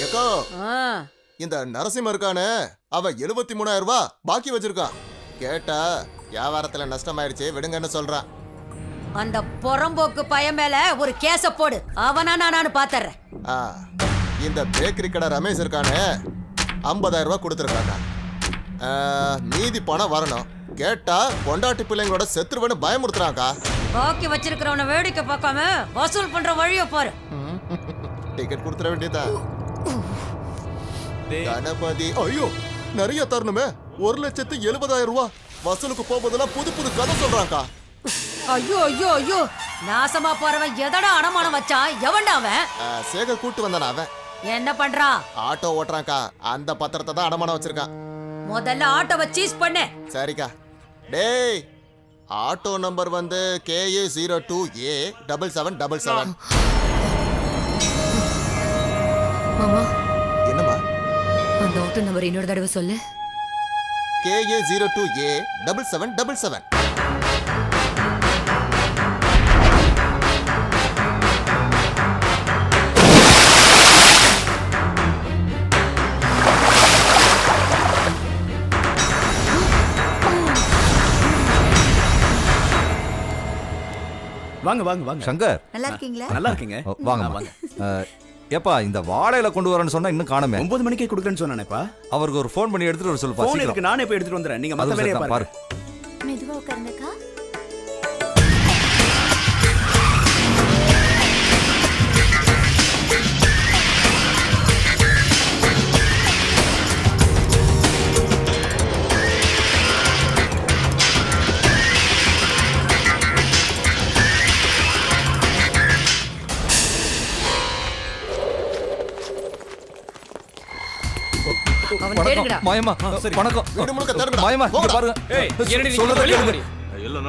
ஏக்கா இந்த நரசிம்ம இருக்கானே அவ 73,000 ரூபாய் பாக்கி வச்சிருக்கான். கேட்டா வியாபாரத்துல நஷ்டமாயிருச்சு விடுங்கன்னு சொல்றான். அந்த புறம்போக்கு பையன் மேல ஒரு கேஸ போடு, அவனா நானு பாத்துறேன். இந்த பேக்கரி கடை ரமேஷ் இருக்கானே 50,000 ரூபாய் கொடுத்துருக்காங்க. மீதி பணம் வரணும். கேட்டா பொண்டாட்டி பிள்ளைங்களோட செத்துருவன்னு பயமுறுத்துறாங்கக்கா. பாக்கி வச்சிருக்கிறவன வேடிக்கை பார்க்காம வசூல் பண்ற வழிய பாரு. டிக்கெட் கொடுத்துட வேண்டியதான். கணபதி ஐயோ நிறைய தரணுமே. 1,70,000 ரூபாய் வசூலுக்கு போகும்போதெல்லாம் புது புது கதை சொல்றாங்கக்கா. ஐயோ ஐயோ ஐயோ, நாசமா போறவன் எதடா அடமானம் வச்சான்? எவன்டா அவன்? சேகர் கூட்டு வந்தான. அவன் என்ன பண்றான்? ஆட்டோ ஓட்டுறான்க்கா. அந்த பத்திரத்தை தான் அடமானம் வச்சிருக்கான். முதல்ல ஆட்டோவை சீஸ் பண்ணு. சரிக்கா. டேய் ஆட்டோ நம்பர் வந்து KA02A7777. மாமா, என்னம்மா? அந்த ஆட்டோ நம்பர் இன்னொரு தடவை சொல்லு. KA02A7777. வாங்க வாங்க வாங்க. சங்கர், நல்லா இருக்கீங்களா? நல்லா இருக்கீங்க. வாங்க வாங்க. ஏப்பா இந்த வாழையில கொண்டு வரேன்னு சொன்னா இன்னும் காணுமே. 9 மணிக்கே கொடுக்குறேன்னு சொன்னானேப்பா. அவருக்கு ஒரு ஃபோன் பண்ணி எடுத்துட்டு வர சொல்லுப்பா. ஃபோன் இருக்கு, நானே போய் எடுத்துட்டு வந்துறேன். நீங்க மத்த வேலைய பாருங்க. மெதுவா உட்காருங்கக்கா. அவன் தேடுங்கடா. மாயமா வணக்கம். வீடு முழுக்க தேடுங்கடா. மாயமா இங்க போங்கடா. பாருங்க. ஏய், என்னடி நீ சொல்றத வெளிய கேளுங்க. போடி.